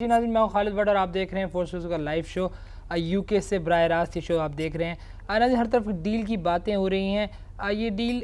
जी नाज़रीन, मैं हूं खालिद भट्ट और आप देख रहे हैं फोर्स न्यूज़ का लाइव शो। यूके से बराह रास्त ये शो आप देख रहे हैं। नाज़रीन, हर तरफ डील की बातें हो रही हैं। ये डील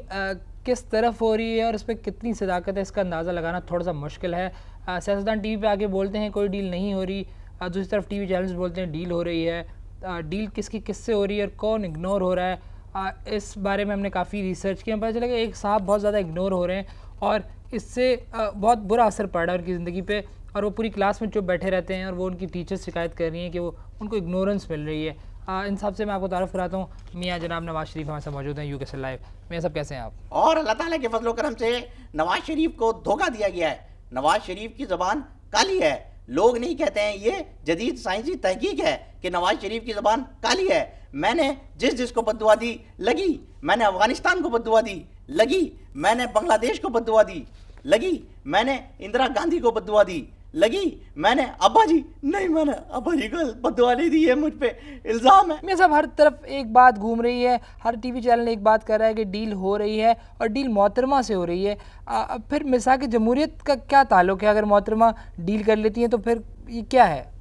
किस तरफ हो रही है और इस पर कितनी सदाकत है, इसका अंदाज़ा लगाना थोड़ा सा मुश्किल है। सियासतदान टीवी पे आके बोलते हैं कोई डील नहीं हो रही, दूसरी तरफ टीवी चैनल्स बोलते हैं डील हो रही है। डील किसकी किससे हो रही है और कौन इग्नोर हो रहा है, इस बारे में हमने काफ़ी रिसर्च किया। पता चला कि एक साहब बहुत ज़्यादा इग्नोर हो रहे हैं और इससे बहुत बुरा असर पड़ रहा है उनकी ज़िंदगी पे, और वो पूरी क्लास में चुप बैठे रहते हैं और वो उनकी टीचर्स शिकायत कर रही हैं कि वो उनको इग्नोरेंस मिल रही है। इन सब से मैं आपको तारुफ कराता हूँ, मियाँ जनाब नवाज शरीफ हमारे साथ मौजूद हैं यूके से लाइव। मियाँ साहब कैसे हैं आप? और अल्लाह ताला के फजलो करम से नवाज शरीफ को धोखा दिया गया है। नवाज शरीफ की ज़बान काली है। लोग नहीं कहते हैं, ये जदीद साइंसी तहकीक है कि नवाज शरीफ की ज़बान काली है। मैंने जिसको बद्दुआ दी लगी, मैंने अफगानिस्तान को बद्दुआ दी लगी, मैंने बांग्लादेश को बद्दुआ दी लगी, मैंने इंदिरा गांधी को बद्दुआ दी लगी, मैंने अब्बा जी को बद्दुआ नहीं दी है, मुझ पे इल्ज़ाम है। मियाँ साहब, हर तरफ एक बात घूम रही है, हर टीवी चैनल एक बात कर रहा है कि डील हो रही है और डील मोहतरमा से हो रही है। फिर मिसाक जमहूरियत का क्या ताल्लुक है? अगर मोहतरमा डील कर लेती हैं तो फिर ये क्या है?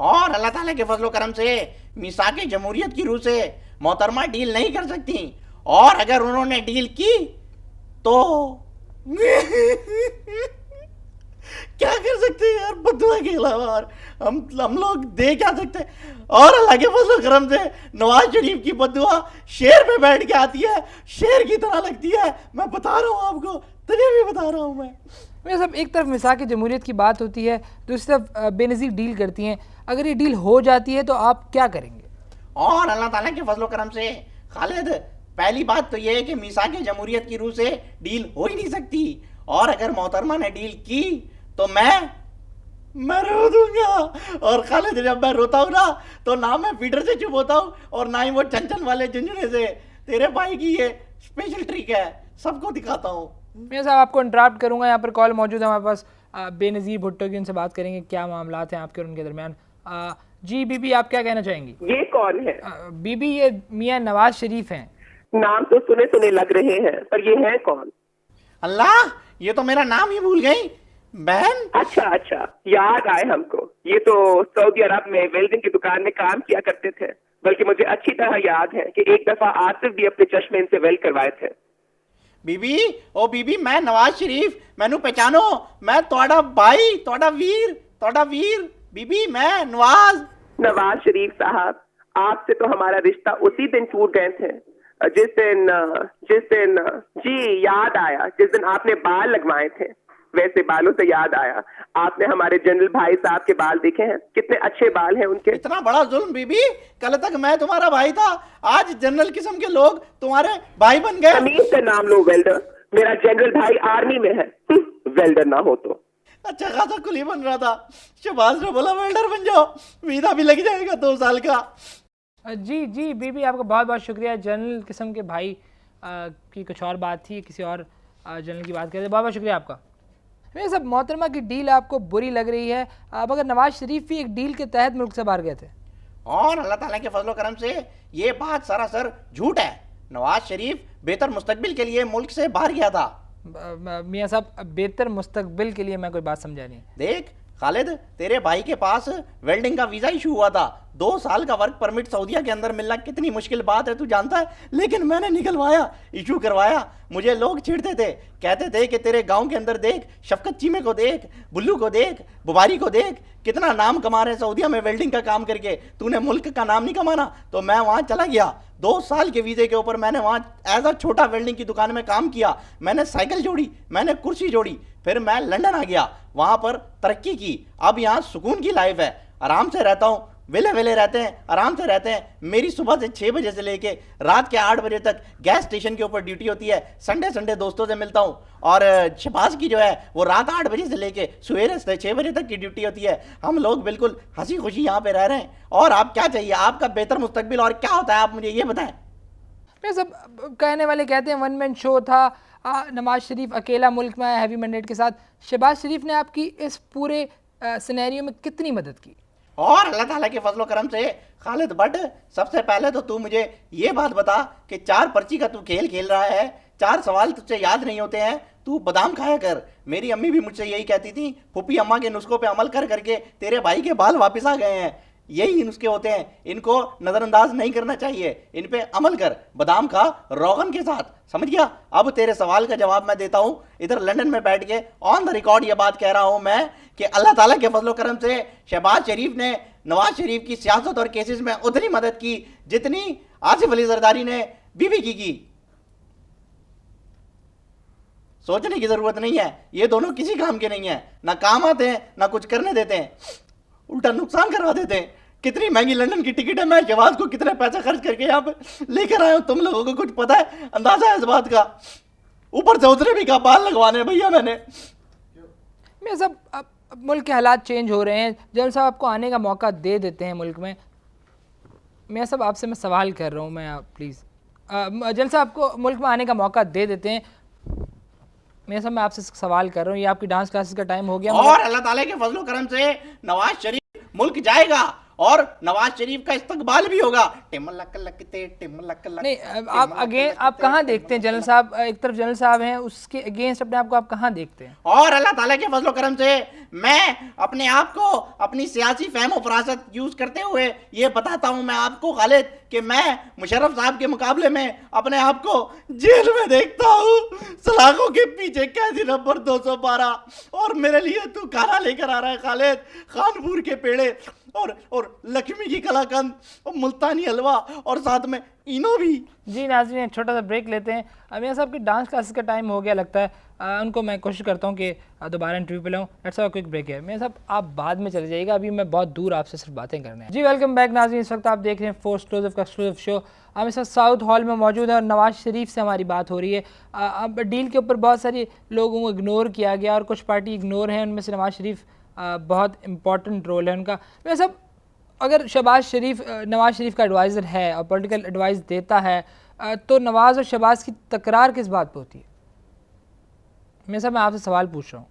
और अल्लाह ताला के फजलो करम से मिसाक जमहूरियत की रूह से मोहतरमा डील नहीं कर सकती, और अगर उन्होंने डील की तो क्या कर सकते हैं यार, बद्दुआ के अलावा और हम लोग दे क्या सकते हैं। और अल्लाह के फजलो करम से नवाज शरीफ की बद्दुआ शेर पे बैठ के आती है, शेर की तरह लगती है। मैं बता रहा हूँ आपको, तुझे भी बता रहा हूँ मैं सब एक तरफ मिसाक जमहूरियत की बात होती है, दूसरी तरफ बेनज़ीर डील करती हैं। अगर ये डील हो जाती है तो आप क्या करेंगे? और अल्लाह ताला के फजलो करम से खालिद, पहली बात तो ये है कि मिसाक जमहूरियत की रूह से डील हो ही नहीं सकती, और अगर मोहतरमा ने डील की तो मैं रो दूंगा। और खालिद, जब मैं रोता हूँ ना तो ना मैं फीडर से चुप होता हूँ और ना ही वो चंचल वाले झुंझुने से। तेरे भाई की ये स्पेशल ट्रिक है, सबको दिखाता हूँ। मैं साहब आपको इंटरप्ट करूंगा, यहाँ पर कॉल मौजूद है हमारे पास बेनज़ीर भुट्टो की, उनसे बात करेंगे क्या मामलात हैं आपके और उनके दरमियान। जी बीबी, आप क्या कहना चाहेंगी? ये कौन है? बीबी, ये मियाँ नवाज शरीफ हैं। नाम तो सुने सुने लग रहे हैं, पर ये है कौन? अल्लाह, ये तो मेरा नाम ही भूल गई बहन। अच्छा, याद आए हमको। ये तो सऊदी अरब में वेल्डिंग की दुकान में काम किया करते थे। बल्कि मुझे अच्छी तरह याद है कि एक दफा आसिफ भी अपने चश्मे इनसे वेल्ड करवाए थे। बीबी, ओ बीबी, मैं नवाज शरीफ, मैनू पहचानो, मैं तोड़ा भाई, तोड़ा वीर। बीबी, मैं नवाज शरीफ साहब, आपसे तो हमारा रिश्ता उसी दिन टूट गए थे जिस दिन जी याद आया, जिस दिन आपने बाल लगवाए थे। वैसे बालों से याद आया, आपने हमारे जनरल भाई साहब के बाल देखे हैं? कितने अच्छे बाल हैं उनके। इतना बड़ा जुल्म बीबी, कल तक मैं तुम्हारा भाई था, आज जनरल किस्म के लोग तुम्हारे भाई बन गए। अमीर से नाम लो वेल्डर, मेरा जनरल भाई आर्मी में है। वेल्डर ना हो तो अच्छा खासा कुली बन रहा था, शहबाज ने बोला वेल्डर बन जाओ, वीजा भी लग जाएगा 2 साल का। जी बीबी, आपका बहुत बहुत शुक्रिया। जनरल किस्म के भाई की कुछ और बात थी, किसी और जनरल की बात करते। बहुत बहुत शुक्रिया आपका। मेरे सब मोहतरमा की डील आपको बुरी लग रही है, मगर नवाज शरीफ भी एक डील के तहत मुल्क से बाहर गए थे। और अल्लाह ताला के फजलो करम से ये बात सरासर झूठ है। नवाज शरीफ बेहतर मुस्तकबिल के लिए मुल्क से बाहर गया था। मियाँ साहब, बेहतर मुस्तकबिल के लिए मैं कोई बात समझा नहीं। देख खालिद, तेरे भाई के पास वेल्डिंग का वीज़ा इशू हुआ था। 2 साल का वर्क परमिट सऊदीया के अंदर मिलना कितनी मुश्किल बात है, तू जानता है, लेकिन मैंने निकलवाया, इशू करवाया। मुझे लोग चिढ़ते थे, कहते थे कि तेरे गांव के अंदर देख, शफकत चीमे को देख, बुल्लू को देख, बुबारी को देख, कितना नाम कमा रहे हैं सऊदीया में वेल्डिंग का काम करके, तूने मुल्क का नाम नहीं कमाना। तो मैं वहाँ चला गया, 2 साल के वीज़े के ऊपर मैंने वहाँ एज अ छोटा वेल्डिंग की दुकान में काम किया। मैंने साइकिल जोड़ी, मैंने कुर्सी जोड़ी, फिर मैं लंदन आ गया, वहाँ पर तरक्की की। अब यहाँ सुकून की लाइफ है, आराम से रहता हूँ, वेले रहते हैं, आराम से रहते हैं। मेरी सुबह से 6 बजे से लेके रात के 8 बजे तक गैस स्टेशन के ऊपर ड्यूटी होती है। संडे दोस्तों से मिलता हूँ, और शहबाज की जो है वो रात 8 बजे से लेके सवेरे 6 बजे तक की ड्यूटी होती है। हम लोग बिल्कुल हंसी खुशी यहाँ पे रह रहे हैं। और आप क्या चाहिए, आपका बेहतर मुस्तकबिल और क्या होता है, आप मुझे ये बताएं। मैं सब कहने वाले कहते हैं 1 मैन शो था, नवाज शरीफ अकेला मुल्क में आया हैवी मैंडेट के साथ। शहबाज शरीफ ने आपकी इस पूरे सिनेरियो में कितनी मदद की? और अल्लाह ताला के फजलो करम से खालिद भट्ट, सबसे पहले तो तू मुझे ये बात बता कि 4 पर्ची का तू खेल खेल रहा है, 4 सवाल तुझसे याद नहीं होते हैं, तू बादाम खाया कर। मेरी अम्मी भी मुझसे यही कहती थी, फूफी अम्मा के नुस्खों पे अमल कर करके तेरे भाई के बाल वापस आ गए हैं। यही नुस्खे होते हैं, इनको नजरअंदाज नहीं करना चाहिए, इन पे अमल कर। बादाम खा रोगन के साथ, समझ गया? अब तेरे सवाल का जवाब मैं देता हूं। इधर लंदन में बैठ के ऑन द रिकॉर्ड ये बात कह रहा हूं मैं कि अल्लाह ताला के फजलो करम से शहबाज शरीफ ने नवाज शरीफ की सियासत और केसेस में उतनी मदद की जितनी आसिफ अली जरदारी ने बीवी की। सोचने की जरूरत नहीं है, ये दोनों किसी काम के नहीं है, ना काम आते हैं ना कुछ करने देते हैं, उल्टा नुकसान करवा देते हैं। कितनी महंगी लंदन की टिकट है, मैं शहबाज को कितना पैसा खर्च करके यहाँ पे लेकर आया हूँ, तुम लोगों को कुछ पता है, अंदाजा है इस बात का? ऊपर से उतरे भी का बाल लगवाने भैया मैंने। मैं सब अब मुल्क के हालात चेंज हो रहे हैं, जनरल साहब आपको आने का मौका दे देते हैं मुल्क में। मैं सब आपसे मैं सवाल कर रहा हूँ, मैं आप प्लीज़ जनरल साहब आपको मुल्क में आने का मौका दे देते हैं। मैं सब मैं आपसे सवाल कर रहा हूँ, ये आपकी डांस क्लासेस का टाइम हो गया और अल्लाह ताला के फजलो करम से नवाज शरीफ मुल्क जाएगा और नवाज शरीफ का इस्तकबाल भी होगा। नहीं, आप अगेन आप कहाँ देखते हैं जनरल साहब? एक तरफ जनरल साहब हैं, उसके अगेंस्ट अपने आप को आप कहाँ देखते हैं? और अल्लाह ताला के फजलो करम से मैं अपने आप को अपनी सियासी फहम और फरासत यूज करते हुए ये बताता हूं मैं आपको खालिद कि मैं मुशर्रफ साहब के मुकाबले में अपने आप को जेल में देखता हूं, सलाखों के पीछे कैदी नंबर 212। और मेरे लिए तू खाना लेकर आ रहा है खालिद, खानपुर के पेड़े और लक्ष्मी की कलाकंद और मुल्तानी हलवा और साथ में इनो भी। जी नाज़रीन, एक छोटा सा ब्रेक लेते हैं। मियां साहब की डांस क्लासेस का टाइम हो गया लगता है, उनको मैं कोशिश करता हूँ कि दोबारा इंटरव्यू पे लाऊँ। Let's have a quick break है। मियां साहब आप बाद में चले जाइएगा, अभी मैं बहुत दूर आपसे सिर्फ बातें करने हैं। जी वेलकम बैक नाज़रीन, इस वक्त आप देख रहे हैं फोर्स एक्सक्लूसिव का एक्सक्लूसिव शो। हम इस वक्त साउथ हॉल में मौजूद हैं और नवाज शरीफ से हमारी बात हो रही है। अब डील के ऊपर बहुत सारे लोगों को इग्नोर किया गया और कुछ पार्टी इग्नोर हैं, उनमें से नवाज शरीफ बहुत इंपॉर्टेंट रोल है उनका। मियां साहब, अगर शहबाज शरीफ नवाज शरीफ का एडवाइज़र है और पॉलिटिकल एडवाइस देता है तो नवाज और शहबाज की तकरार किस बात पे होती है? मैं आपसे सवाल पूछ रहा हूँ।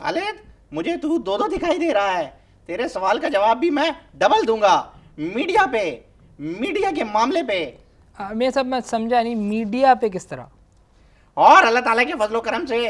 खालिद, मुझे तू दो दिखाई दे रहा है, तेरे सवाल का जवाब भी मैं डबल दूंगा। मीडिया पे, मीडिया के मामले पे। मैं समझा नहीं, मीडिया पे किस तरह? और अल्लाह ताला के फजलो करम से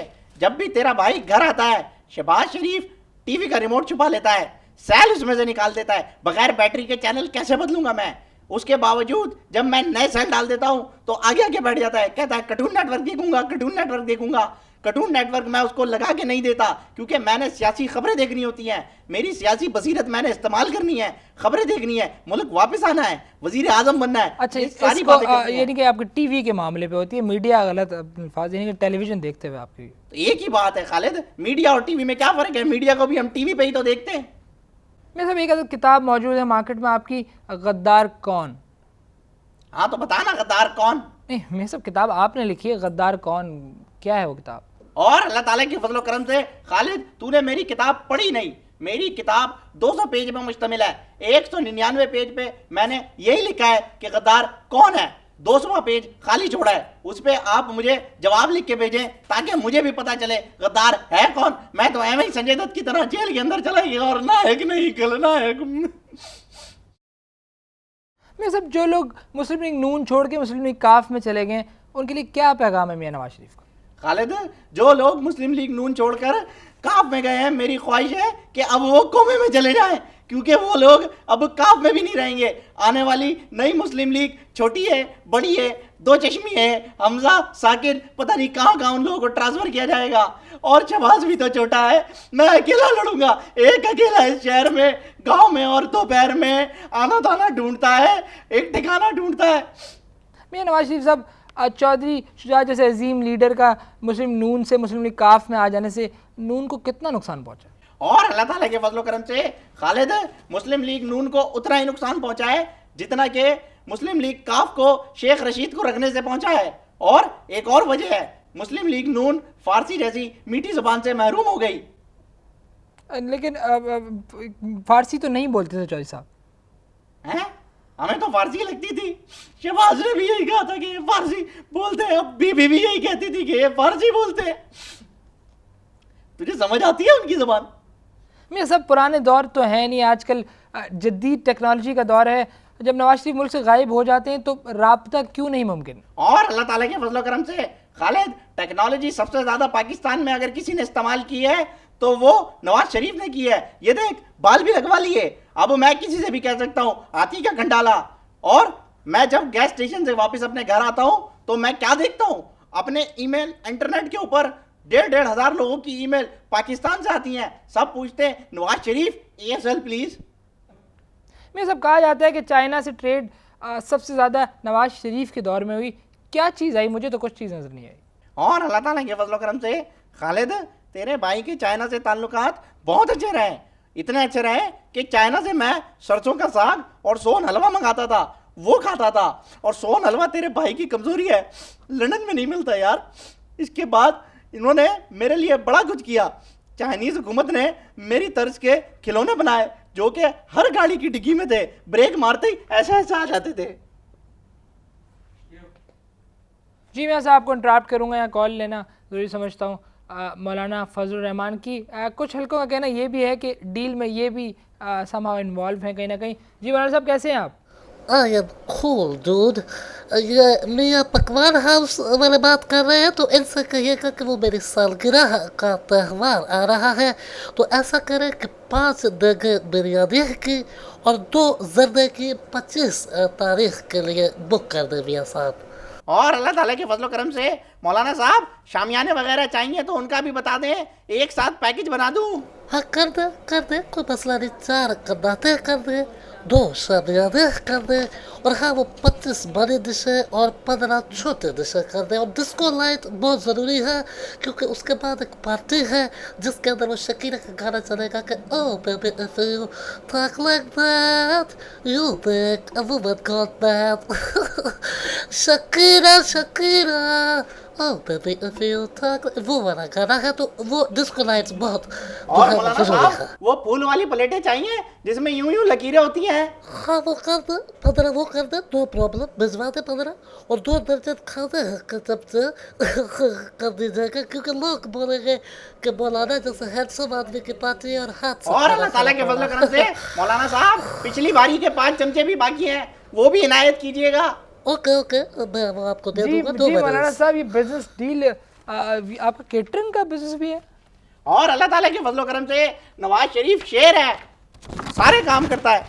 जब भी तेरा भाई घर आता है, शहबाज शरीफ टीवी का रिमोट छुपा लेता है, सेल उसमें से निकाल देता है। बगैर बैटरी के चैनल कैसे बदलूंगा मैं? उसके बावजूद जब मैं नए सेल डाल देता हूं तो आगे आगे बैठ जाता है, कहता है कार्टून नेटवर्क देखूंगा, कार्टून नेटवर्क देखूंगा। कार्टून नेटवर्क मैं उसको लगा के नहीं देता, क्योंकि मैंने सियासी खबरें देखनी होती हैं, मेरी सियासी बसीरत मैंने इस्तेमाल करनी है, खबरें देखनी है, मुल्क वापस आना है, वजीर आजम बनना है। अच्छा, सारी बातें यानी कि आपके टीवी के मामले पे होती है, मीडिया गलत अल्फाज, यानी कि टेलीविजन देखते हुए आपकी। तो एक ही बात है खालिद, मीडिया और टीवी में क्या फर्क है? मीडिया को भी हम टीवी पे ही तो देखते हैं। मैं सब एक किताब मौजूद है मार्केट में आपकी, गद्दार कौन। हाँ तो बताना गद्दार कौन? नहीं, मैं सब किताब आपने लिखी है, गद्दार कौन, क्या है वो किताब? और अल्लाह ताला के फजलो करम से खालिद, तूने मेरी किताब पढ़ी नहीं। मेरी किताब 200 पेज में मुश्तमिल है। 199 पेज पे मैंने यही लिखा है कि गद्दार कौन है। 200वां पेज खाली छोड़ा है, उस पे आप मुझे जवाब लिख के भेजें ताकि मुझे भी पता चले गद्दार है कौन। मैं तो एवं ही संजय दत्त की तरह जेल के अंदर चला गया और नायक नहीं खलनायक। मैं सब जो लोग मुस्लिम लीग नून छोड़ के मुस्लिम लीग काफ में चले गए, उनके लिए क्या पैगाम है मियां नवाज शरीफ का? खालिद, जो लोग मुस्लिम लीग नून छोड़कर काफ में गए हैं, मेरी ख्वाहिश है कि अब वो कौमे में चले जाएं, क्योंकि वो लोग अब काफ में भी नहीं रहेंगे। आने वाली नई मुस्लिम लीग छोटी है, बड़ी है, दो चश्मी है, हमजा साकिर, पता नहीं कहाँ उन लोगों को ट्रांसफर किया जाएगा। और शहबाज भी तो छोटा है, मैं अकेला लड़ूंगा, एक अकेला इस शहर में, गांव में और दोपहर में आना दाना ढूंढता है, एक ठिकाना ढूंढता है। मियां नवाज शरीफ साहब, चौधरी शुजात जैसे अजीम लीडर का मुस्लिम नून से मुस्लिम लीग काफ में आ जाने से नून को कितना नुकसान पहुंचा? और अल्लाह ताला के फजलो करम से खालिद, मुस्लिम लीग नून को उतना ही नुकसान पहुंचा है जितना कि मुस्लिम लीग काफ को शेख रशीद को रखने से पहुंचा है। और एक और वजह है, मुस्लिम लीग नून फारसी जैसी मीठी जुबान से महरूम हो गई। लेकिन फारसी तो नहीं बोलते थे चौधरी साहब। हैं? हमें तो फारसी लगती थी। शहबाज ने भी यही कहा था कि ये फारसी बोलते हैं, अब बीबी भी यही कहती थी कि ये फारसी बोलते हैं। तुझे समझ आती है उनकी जुबान? मैं सब पुराने दौर तो है नहीं, आजकल जदीद टेक्नोलॉजी का दौर है। जब नवाज शरीफ मुल्क से गायब हो जाते हैं तो राब्ता क्यों नहीं मुमकिन? और अल्लाह ताला के फजलो करम से खालिद, टेक्नोलॉजी सबसे ज्यादा पाकिस्तान में अगर किसी ने इस्तेमाल की है तो वो नवाज शरीफ ने की है। ये देख, बाल भी लगवा लिए। अब मैं किसी से भी कह सकता हूँ हाथी का खंडाला। और मैं जब गैस स्टेशन से वापस अपने घर आता हूँ तो मैं क्या देखता हूँ, अपने ईमेल इंटरनेट के ऊपर 1,500 लोगों की ईमेल पाकिस्तान से आती हैं। सब पूछते हैं नवाज शरीफ ASL प्लीज। मैं सब कहा जाता है कि चाइना से ट्रेड सबसे ज़्यादा नवाज शरीफ के दौर में हुई। क्या चीज़ आई? मुझे तो कुछ चीज़ नज़र नहीं आई। और अल्लाह ताला के फजल करम से खालिद, तेरे भाई के चाइना से ताल्लुकात बहुत अच्छे रहे। इतने अच्छे रहे कि चाइना से मैं सरसों का साग और सोन हलवा मंगाता था, वो खाता था। और सोन हलवा तेरे भाई की कमजोरी है, लंदन में नहीं मिलता यार। इसके बाद इन्होंने मेरे लिए बड़ा कुछ किया। चाइनीज हुकूमत ने मेरी तर्ज के खिलौने बनाए जो कि हर गाड़ी की डिग्गी में थे, ब्रेक मारते ही ऐसे ऐसे आ जाते थे। जी मैं साहब आपको इंटरप्ट करूँगा, यहाँ कॉल लेना ज़रूरी समझता हूँ। मौलाना फजल रहमान की कुछ हल्कों का कहना ये भी है कि डील में ये भी समहाउ इन्वॉल्व हैं कहीं ना कहीं। जी मौलाना साहब कैसे हैं आप? I am cool, dude. ये मियाँ पकवान हाउस वाले बात कर रहे हैं, तो इनसे कहिएगा कि वो मेरी सालगिरह का त्यौहार आ रहा है, तो ऐसा करें कि 5 देगे बिरयानी की और 2 जर्दे की 25 तारीख के लिए बुक कर दे मियाँ साहब। और अल्लाह ताला के फजल करम से मौलाना साहब शामियाने वगैरह चाहिए तो उनका भी बता दें, एक साथ पैकेज बना दूं। हाँ कर दे, कोई मसला नहीं। 4 कन्नाते कर दे, 2 शामियाने कर दे, और हाँ वो 25 बड़ी डिशें और 15 छोटे डिशें कर दे। और डिस्को लाइट बहुत ज़रूरी है क्योंकि उसके बाद एक पार्टी है जिसके अंदर वो शकीरा का गाना चलेगा कि oh baby if you talk like that you think a woman got that Shakira oh baby if you talk, वो वाला गाना है। तो वो डिस्को लाइट्स बहुत और मौलाना ज़रूरी है। साहब वो फूल वाली प्लेटें चाहिए जिसमें यूं यूं लकीरें होती हैं। हाँ वो कर दे, 15 वो कर दे, नो प्रॉब्लम, भिजवा दे 15। और 2 दर्जन खाने कब से कर दीजिएगा क्योंकि लोग बोलेंगे कि मौलाना जैसे हैंडसम आदमी की पार्टी और हाथ से और अल्लाह ताला के फजल करम से मौलाना साहब पिछली बारी के 5 चमचे भी बाकी हैं, वो भी इनायत कीजिएगा। ओके मैं वो आपको दे जी दूंगा। जी मौलाना साहब ये बिजनेस डील आपका केटरिंग का बिजनेस भी है? और अल्लाह ताला के फजल करम से नवाज शरीफ शेर है, सारे काम करता है।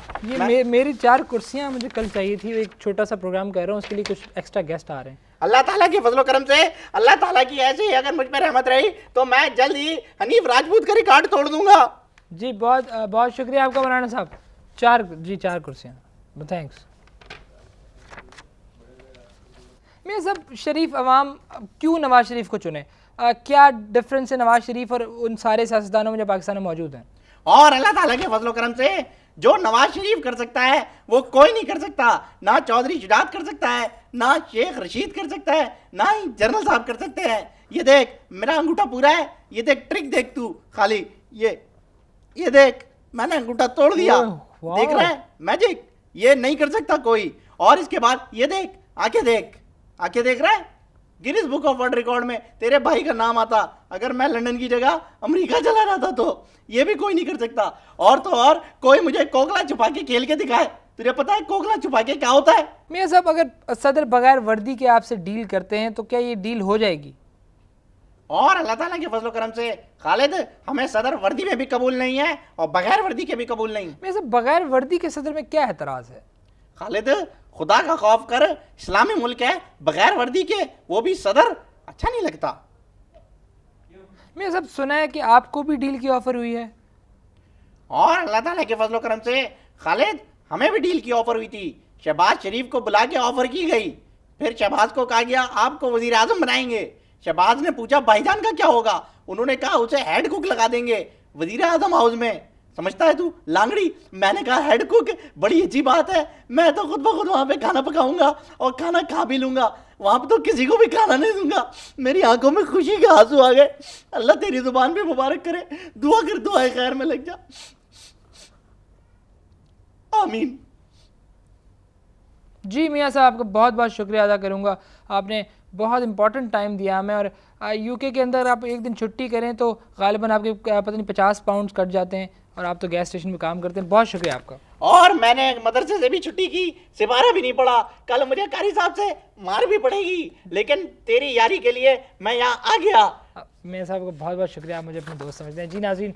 ये मेरी 4 कुर्सियाँ मुझे कल चाहिए थी, एक छोटा सा प्रोग्राम कर रहा हूँ, उसके लिए कुछ एक्स्ट्रा गेस्ट आ रहे हैं। अल्लाह ताला के फजल करम से अल्लाह ताला की ऐसे ही अगर मुझ पर रहमत रही तो मैं जल्द ही हनीफ राजपूत का रिकॉर्ड तोड़ दूंगा। जी बहुत बहुत शुक्रिया आपका मौलाना साहब। 4 कुर्सियाँ, थैंक्स। मैं सब शरीफ अवाम क्यों नवाज शरीफ को चुने? क्या डिफरेंस है नवाज शरीफ और उन सारे सियासतदानों में जो पाकिस्तान में मौजूद हैं? और अल्लाह ताला के फजल करम से जो नवाज शरीफ कर सकता है वो कोई नहीं कर सकता। ना चौधरी शुजात कर सकता है, ना शेख रशीद कर सकता है, ना ही जनरल साहब कर सकते हैं। ये देख मेरा अंगूठा पूरा है, ये देख ट्रिक देख तू खाली, ये देख मैंने अंगूठा तोड़ दिया, देख रहा है मैजिक, ये नहीं कर सकता कोई। और इसके बाद ये देख आंखें देख रहा है, Guinness book of world record में तेरे भाई का नाम आता अगर मैं लंदन की जगह अमेरिका चला जाता तो। ये भी कोई नहीं कर सकता। और तो और कोई मुझे कोकला छुपा के खेल के दिखाए। तुझे पता है कोकला छुपा के क्या होता है? मियां साहब अगर सदर बगैर वर्दी के आपसे डील करते हैं तो क्या ये डील हो जाएगी? और अल्लाह ताला के फजल करम से खालिद हमें सदर वर्दी में भी कबूल नहीं है और बगैर वर्दी के भी कबूल नहीं। मियां साहब बगैर वर्दी के सदर में क्या एतराज़ है? खालिद खुदा का खौफ कर, इस्लामी मुल्क है, बगैर वर्दी के वो भी सदर अच्छा नहीं लगता। मैं सब सुना है कि आपको भी डील की ऑफर हुई है। और अल्लाह ताला के फजल करम से खालिद हमें भी डील की ऑफर हुई थी। शहबाज शरीफ को बुला के ऑफर की गई, फिर शहबाज को कहा गया आपको वजीर आजम बनाएंगे। शहबाज ने पूछा भाईजान का क्या होगा? उन्होंने कहा उसे हेड कुक लगा देंगे वजीर आजम हाउस में। समझता है तू लांगड़ी? मैंने कहा हेड कुक बड़ी अच्छी बात है, मैं तो खुद ब खुद वहां पे खाना पकाऊंगा और खाना खा भी लूंगा, वहां पे तो किसी को भी खाना नहीं दूंगा। मेरी आंखों में खुशी के आंसू आ गए। अल्लाह तेरी जुबान पे मुबारक करे, दुआ कर दुआए खैर में लग जा, आमीन। जी मियाँ साहब आपका बहुत बहुत शुक्रिया अदा करूँगा, आपने बहुत इंपॉर्टेंट टाइम दिया हमें। और यूके के अंदर आप एक दिन छुट्टी करें तो गालिबन आपके पता नहीं 50 पाउंड कट जाते हैं और आप तो गैस स्टेशन में काम करते हैं, बहुत शुक्रिया आपका। और मैंने मदरसे से भी छुट्टी की, सिपारा भी नहीं पड़ा। कल मुझे कारी साहब से मार भी पड़ेगी, लेकिन तेरी यारी के लिए मैं यहाँ आ गया। मैं साहब को बहुत बहुत शुक्रिया, आप मुझे अपने दोस्त समझते हैं। जी नाज़रीन,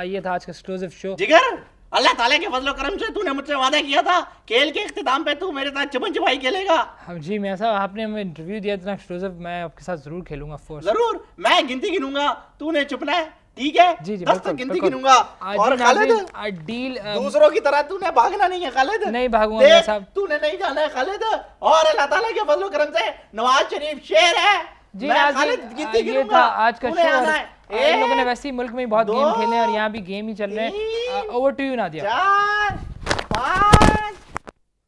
ये था आज का एक्सक्लूसिव शो। जिगर, अल्लाह ताला के फजलो करम से तूने मुझसे वादा किया था खेल के इख्तिताम पे तू मेरे साथ चमन चबाई खेलेगा। हम जी मैं साहब, आपने हमें इंटरव्यू दिया इतना एक्सक्लूसिव, मैं आपके साथ ज़रूर खेलूंगा फोर्स। जरूर, मैं गिनती गिनूंगा, तूने चुपना है, ठीक है? जी जी 10 तक गिनती गिनूंगा। और खालिद, डील दूसरों की तरह तूने भागना नहीं है खालिद। नहीं भागूंगा मैं साहब। तूने नहीं जाना है खालिद। और अल्लाह ताला के फजलो करम से नवाज शरीफ शेर है। जी मैं नाज़रीन, खालिद गिनती ये गिनूंगा, था आज का तूने शो। आना है। इन लोगों ने एक, वैसे ही मुल्क में बहुत गेम दो, खेले हैं और यहाँ भी गेम ही चल रहे हैं। तीन, ओवर टू यू नादिया। 4 5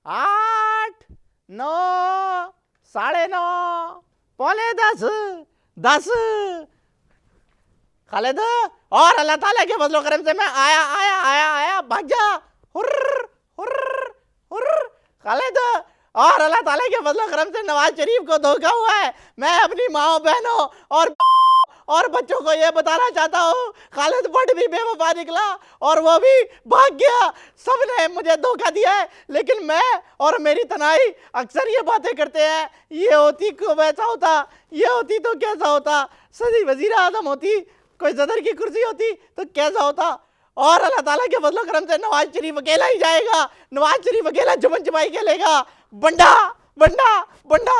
8 9 9:30 पौने 10 10 खालिद, और अल्लाह ताला के फजलो करम से मैं आया भाग जा। हुर्र हुर्र हुर्र खालिद, और अल्लाह ताला के फजलो करम से नवाज शरीफ को धोखा हुआ है। मैं अपनी माओ बहनों और बच्चों को ये बताना चाहता हूँ, खालिद भट्ट भी बेवफा निकला और वो भी भाग गया। सबने मुझे धोखा दिया है, लेकिन मैं और मेरी तनाई अक्सर ये बातें करते हैं, ये होती को वैसा होता, ये होती तो कैसा होता, सदी वजीर आजम होती, कोई सदर की कुर्सी होती तो कैसा होता। और अल्लाह ताला के फजलो करम से नवाज शरीफ अकेला ही जाएगा, नवाज शरीफ अकेला चमन चमाई खेलेगा। बंडा बंडा बंडा।